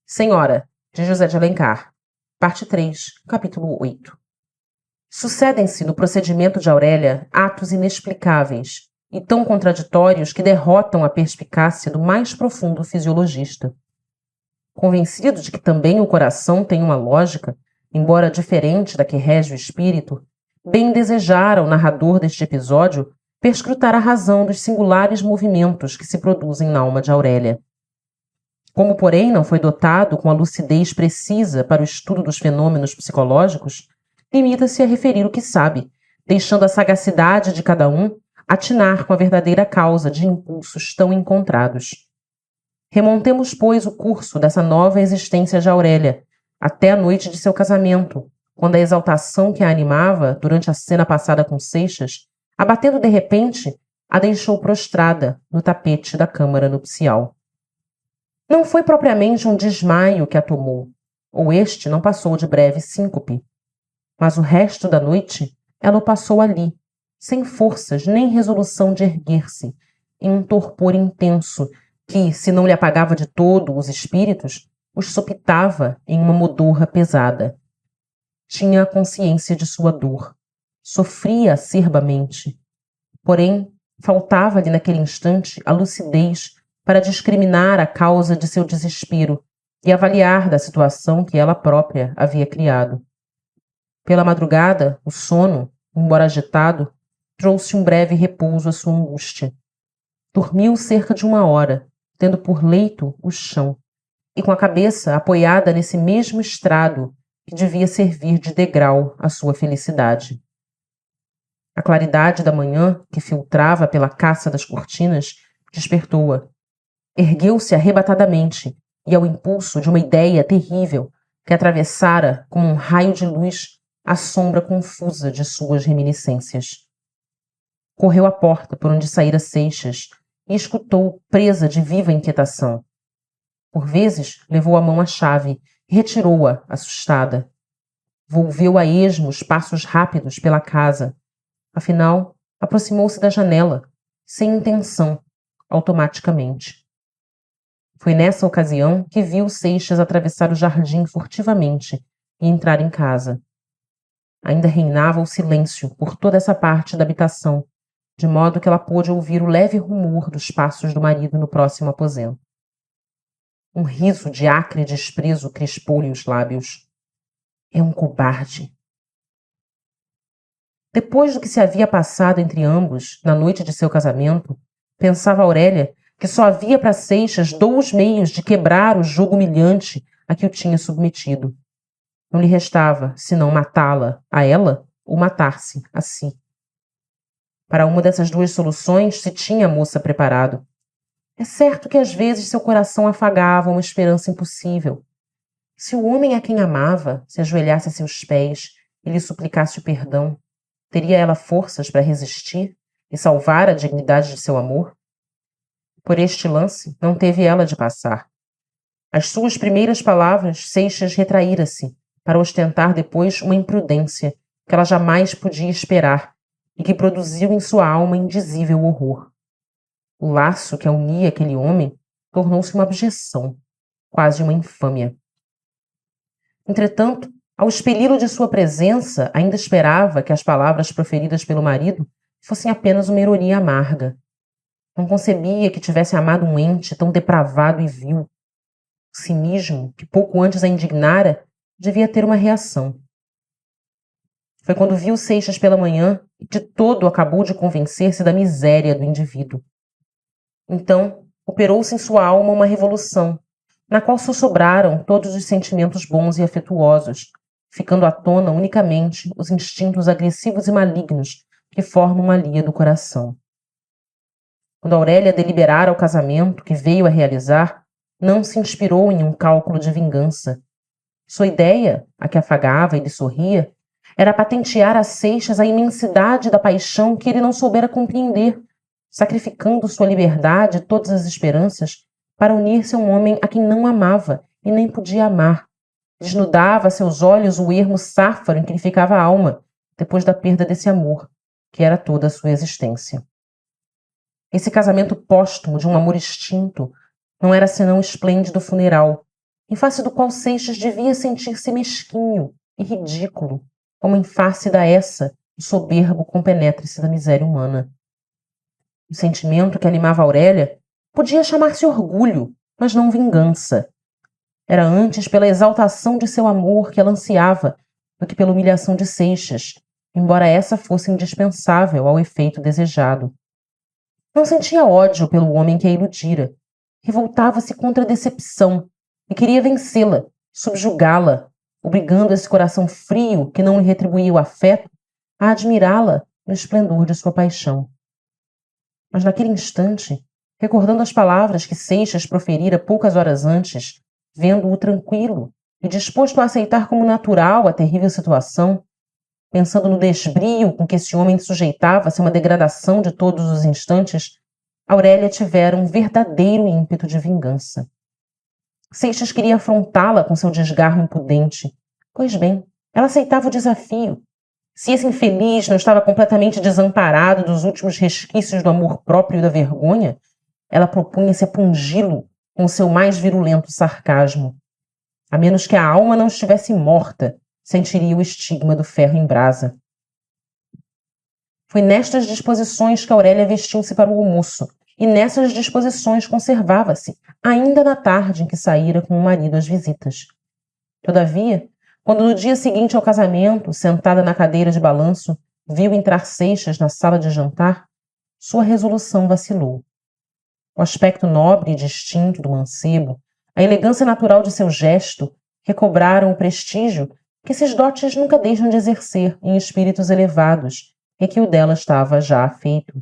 Senhora, de José de Alencar. Parte 3, capítulo 8. Sucedem-se no procedimento de Aurélia atos inexplicáveis e tão contraditórios que derrotam a perspicácia do mais profundo fisiologista. Convencido de que também o coração tem uma lógica, embora diferente da que rege o espírito, bem desejara o narrador deste episódio perscrutar a razão dos singulares movimentos que se produzem na alma de Aurélia. Como, porém, não foi dotado com a lucidez precisa para o estudo dos fenômenos psicológicos, limita-se a referir o que sabe, deixando a sagacidade de cada um atinar com a verdadeira causa de impulsos tão encontrados. Remontemos, pois, o curso dessa nova existência de Aurélia, até a noite de seu casamento, quando a exaltação que a animava durante a cena passada com Seixas, abatendo de repente, a deixou prostrada no tapete da câmara nupcial. Não foi propriamente um desmaio que a tomou, ou este não passou de breve síncope. Mas o resto da noite ela o passou ali, sem forças nem resolução de erguer-se, em um torpor intenso que, se não lhe apagava de todo os espíritos, os sopitava em uma modorra pesada. Tinha a consciência de sua dor, sofria acerbamente, porém faltava-lhe naquele instante a lucidez para discriminar a causa de seu desespero e avaliar da situação que ela própria havia criado. Pela madrugada, o sono, embora agitado, trouxe um breve repouso à sua angústia. Dormiu cerca de 1 hora, tendo por leito o chão, e com a cabeça apoiada nesse mesmo estrado que devia servir de degrau à sua felicidade. A claridade da manhã, que filtrava pela caça das cortinas, despertou-a. Ergueu-se arrebatadamente e, ao impulso de uma ideia terrível que atravessara como um raio de luz a sombra confusa de suas reminiscências. Correu à porta por onde saíra Seixas e escutou presa de viva inquietação. Por vezes levou a mão à chave e retirou-a, assustada. Volveu a esmos passos rápidos pela casa. Afinal, aproximou-se da janela, sem intenção, automaticamente. Foi nessa ocasião que viu Seixas atravessar o jardim furtivamente e entrar em casa. Ainda reinava o silêncio por toda essa parte da habitação, de modo que ela pôde ouvir o leve rumor dos passos do marido no próximo aposento. Um riso de acre desprezo crispou-lhe os lábios. É um cobarde. Depois do que se havia passado entre ambos na noite de seu casamento, pensava Aurélia que só havia para Seixas 2 meios de quebrar o jugo humilhante a que o tinha submetido. Não lhe restava, senão matá-la a ela ou matar-se a si. Para uma dessas 2 soluções se tinha a moça preparado. É certo que às vezes seu coração afagava uma esperança impossível. Se o homem a quem amava se ajoelhasse a seus pés e lhe suplicasse o perdão, teria ela forças para resistir e salvar a dignidade de seu amor? Por este lance, não teve ela de passar. As suas primeiras palavras, Seixas retraíra-se, para ostentar depois uma imprudência que ela jamais podia esperar e que produziu em sua alma indizível horror. O laço que a unia àquele homem tornou-se uma abjeção, quase uma infâmia. Entretanto, ao expeli-lo de sua presença, ainda esperava que as palavras proferidas pelo marido fossem apenas uma ironia amarga. Não concebia que tivesse amado um ente tão depravado e vil. O cinismo, que pouco antes a indignara, devia ter uma reação. Foi quando viu Seixas pela manhã que de todo acabou de convencer-se da miséria do indivíduo. Então, operou-se em sua alma uma revolução, na qual só sobraram todos os sentimentos bons e afetuosos, ficando à tona unicamente os instintos agressivos e malignos que formam a lia do coração. Quando Aurélia deliberara o casamento que veio a realizar, não se inspirou em um cálculo de vingança. Sua ideia, a que afagava e lhe sorria, era patentear a Seixas a imensidade da paixão que ele não soubera compreender, sacrificando sua liberdade e todas as esperanças para unir-se a um homem a quem não amava e nem podia amar. Desnudava a seus olhos o ermo sáfaro em que lhe ficava a alma, depois da perda desse amor, que era toda a sua existência. Esse casamento póstumo de um amor extinto não era senão esplêndido funeral, em face do qual Seixas devia sentir-se mesquinho e ridículo, como em face da essa o soberbo compenetre-se da miséria humana. O sentimento que animava Aurélia podia chamar-se orgulho, mas não vingança. Era antes pela exaltação de seu amor que ela ansiava do que pela humilhação de Seixas, embora essa fosse indispensável ao efeito desejado. Não sentia ódio pelo homem que a iludira. Revoltava-se contra a decepção e queria vencê-la, subjugá-la, obrigando esse coração frio que não lhe retribuía o afeto a admirá-la no esplendor de sua paixão. Mas naquele instante, recordando as palavras que Seixas proferira poucas horas antes, vendo-o tranquilo e disposto a aceitar como natural a terrível situação, pensando no desbrio com que esse homem sujeitava-se a uma degradação de todos os instantes, Aurélia tivera um verdadeiro ímpeto de vingança. Seixas queria afrontá-la com seu desgarro impudente. Pois bem, ela aceitava o desafio. Se esse infeliz não estava completamente desamparado dos últimos resquícios do amor próprio e da vergonha, ela propunha-se a pungi-lo com o seu mais virulento sarcasmo. A menos que a alma não estivesse morta, sentiria o estigma do ferro em brasa. Foi nestas disposições que Aurélia vestiu-se para o almoço, e nessas disposições conservava-se, ainda na tarde em que saíra com o marido às visitas. Todavia, quando no dia seguinte ao casamento, sentada na cadeira de balanço, viu entrar Seixas na sala de jantar, sua resolução vacilou. O aspecto nobre e distinto do mancebo, a elegância natural de seu gesto, recobraram o prestígio que esses dotes nunca deixam de exercer em espíritos elevados e que o dela estava já afeito.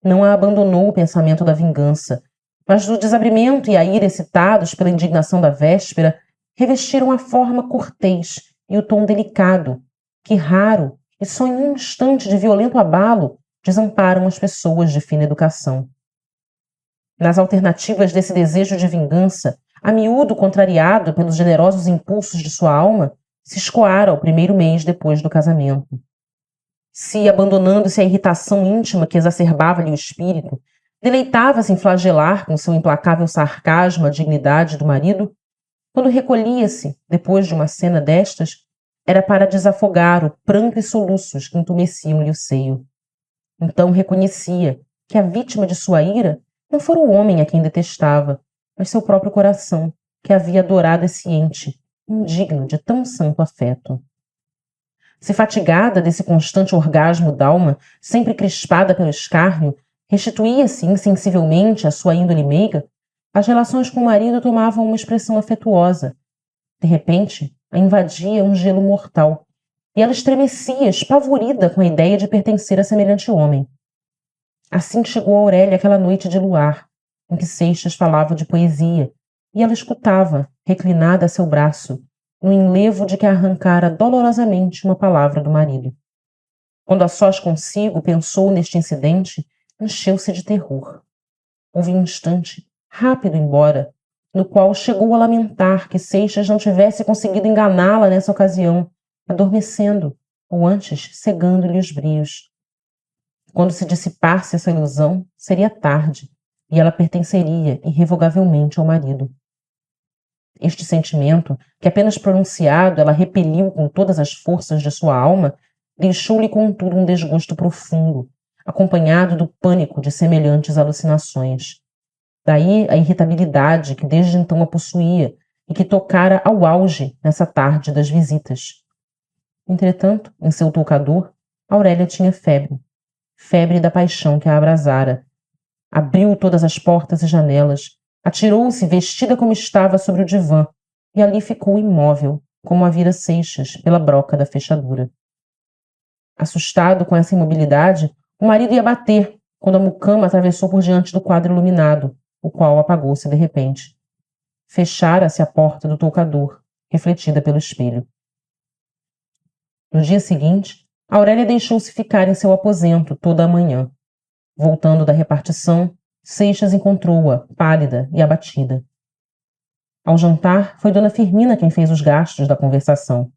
Não a abandonou o pensamento da vingança, mas do desabrimento e a ira excitados pela indignação da véspera revestiram a forma cortês e o tom delicado, que raro e só em um instante de violento abalo desamparam as pessoas de fina educação. Nas alternativas desse desejo de vingança, a miúdo contrariado pelos generosos impulsos de sua alma, se escoara ao primeiro mês depois do casamento. Se, abandonando-se à irritação íntima que exacerbava-lhe o espírito, deleitava-se em flagelar com seu implacável sarcasmo a dignidade do marido, quando recolhia-se, depois de uma cena destas, era para desafogar o pranto e soluços que entumeciam-lhe o seio. Então reconhecia que a vítima de sua ira não fora o homem a quem detestava, mas seu próprio coração, que havia adorado esse ente, indigno de tão santo afeto. Se fatigada desse constante orgasmo d'alma, sempre crispada pelo escárnio, restituía-se insensivelmente à sua índole meiga, as relações com o marido tomavam uma expressão afetuosa. De repente, a invadia um gelo mortal, e ela estremecia, espavorida com a ideia de pertencer a semelhante homem. Assim chegou a Aurélia aquela noite de luar, em que Seixas falava de poesia, e ela escutava, reclinada a seu braço, no enlevo de que arrancara dolorosamente uma palavra do marido. Quando a sós consigo pensou neste incidente, encheu-se de terror. Houve um instante, rápido embora, no qual chegou a lamentar que Seixas não tivesse conseguido enganá-la nessa ocasião, adormecendo, ou antes cegando-lhe os brios. Quando se dissipasse essa ilusão, seria tarde, e ela pertenceria irrevogavelmente ao marido. Este sentimento, que apenas pronunciado ela repeliu com todas as forças de sua alma, deixou-lhe contudo um desgosto profundo, acompanhado do pânico de semelhantes alucinações. Daí a irritabilidade que desde então a possuía e que tocara ao auge nessa tarde das visitas. Entretanto, em seu toucador, Aurélia tinha febre. Febre da paixão que a abrasara. Abriu todas as portas e janelas, atirou-se vestida como estava sobre o divã e ali ficou imóvel, como a vira Seixas pela broca da fechadura. Assustado com essa imobilidade, o marido ia bater quando a mucama atravessou por diante do quadro iluminado, o qual apagou-se de repente. Fechara-se a porta do toucador, refletida pelo espelho. No dia seguinte, Aurélia deixou-se ficar em seu aposento toda a manhã. Voltando da repartição, Seixas encontrou-a, pálida e abatida. Ao jantar, foi Dona Firmina quem fez os gastos da conversação.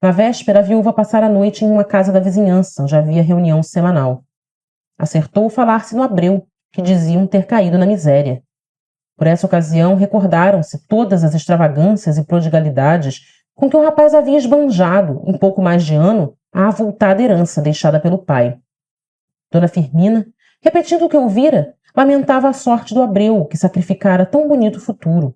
Na véspera, a viúva passara a noite em uma casa da vizinhança, onde havia reunião semanal. Acertou falar-se no Abreu, que diziam ter caído na miséria. Por essa ocasião, recordaram-se todas as extravagâncias e prodigalidades com que o rapaz havia esbanjado, em pouco mais de ano, a avultada herança deixada pelo pai. Dona Firmina, repetindo o que ouvira, lamentava a sorte do Abreu, que sacrificara tão bonito futuro.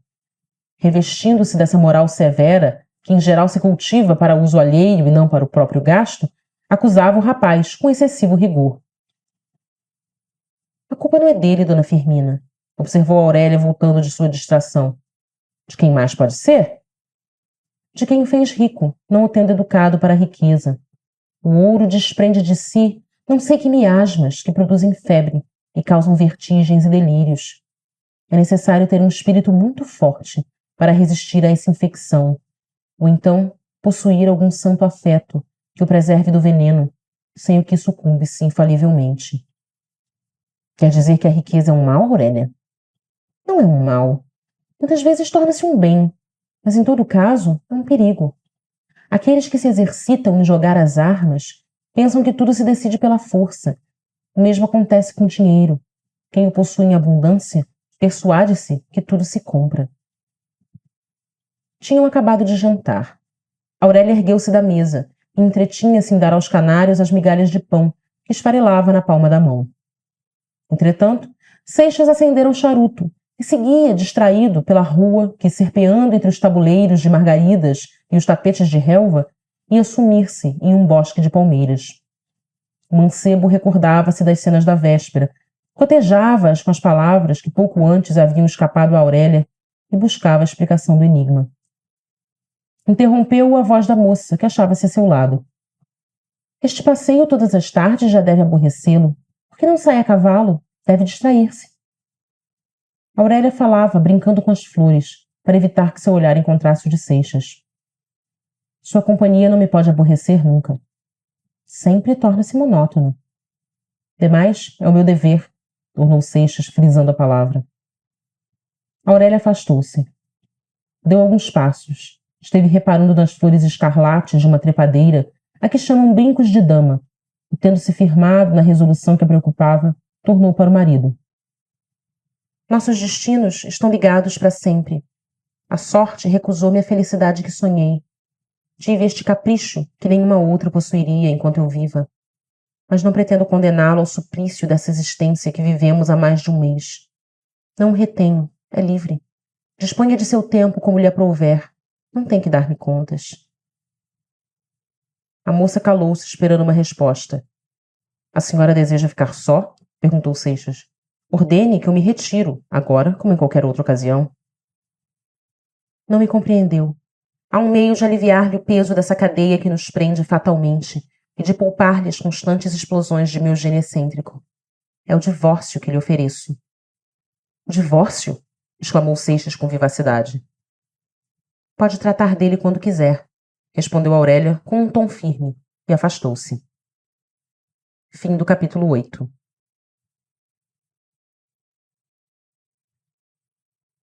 Revestindo-se dessa moral severa, que em geral se cultiva para uso alheio e não para o próprio gasto, acusava o rapaz com excessivo rigor. A culpa não é dele, Dona Firmina, observou Aurélia voltando de sua distração. De quem mais pode ser? De quem o fez rico, não o tendo educado para a riqueza. O ouro desprende de si não sei que miasmas que produzem febre e causam vertigens e delírios. É necessário ter um espírito muito forte para resistir a essa infecção, ou então possuir algum santo afeto que o preserve do veneno, sem o que sucumbe-se infalivelmente. Quer dizer que a riqueza é um mal, Aurélia? Não é um mal. Muitas vezes torna-se um bem, mas em todo caso é um perigo. Aqueles que se exercitam em jogar as armas pensam que tudo se decide pela força. O mesmo acontece com o dinheiro. Quem o possui em abundância persuade-se que tudo se compra. Tinham acabado de jantar. Aurélia ergueu-se da mesa e entretinha-se em dar aos canários as migalhas de pão que esfarelava na palma da mão. Entretanto, Seixas acendera um charuto e seguia, distraído, pela rua que, serpeando entre os tabuleiros de margaridas e os tapetes de relva, ia sumir-se em um bosque de palmeiras. O mancebo recordava-se das cenas da véspera, cotejava-as com as palavras que pouco antes haviam escapado a Aurélia e buscava a explicação do enigma. Interrompeu-o a voz da moça, que achava-se a seu lado. Este passeio todas as tardes já deve aborrecê-lo. Por que não sai a cavalo? Deve distrair-se. Aurélia falava, brincando com as flores, para evitar que seu olhar encontrasse o de Seixas. Sua companhia não me pode aborrecer nunca. Sempre torna-se monótono. Demais, é o meu dever, tornou Seixas, frisando a palavra. Aurélia afastou-se. Deu alguns passos. Esteve reparando nas flores escarlates de uma trepadeira, a que chamam brincos de dama, e, tendo-se firmado na resolução que a preocupava, tornou para o marido. Nossos destinos estão ligados para sempre. A sorte recusou-me a felicidade que sonhei. Tive este capricho que nenhuma outra possuiria enquanto eu viva. Mas não pretendo condená-lo ao suplício dessa existência que vivemos há mais de um mês. Não o retenho, é livre. Disponha de seu tempo como lhe aprouver. Não tem que dar-me contas. A moça calou-se, esperando uma resposta. A senhora deseja ficar só? Perguntou Seixas. Ordene que eu me retiro, agora como em qualquer outra ocasião. Não me compreendeu. Há um meio de aliviar-lhe o peso dessa cadeia que nos prende fatalmente e de poupar-lhe as constantes explosões de meu gênio excêntrico. É o divórcio que lhe ofereço. Divórcio? Exclamou Seixas com vivacidade. Pode tratar dele quando quiser, respondeu Aurélia com um tom firme e afastou-se. Fim do capítulo 8.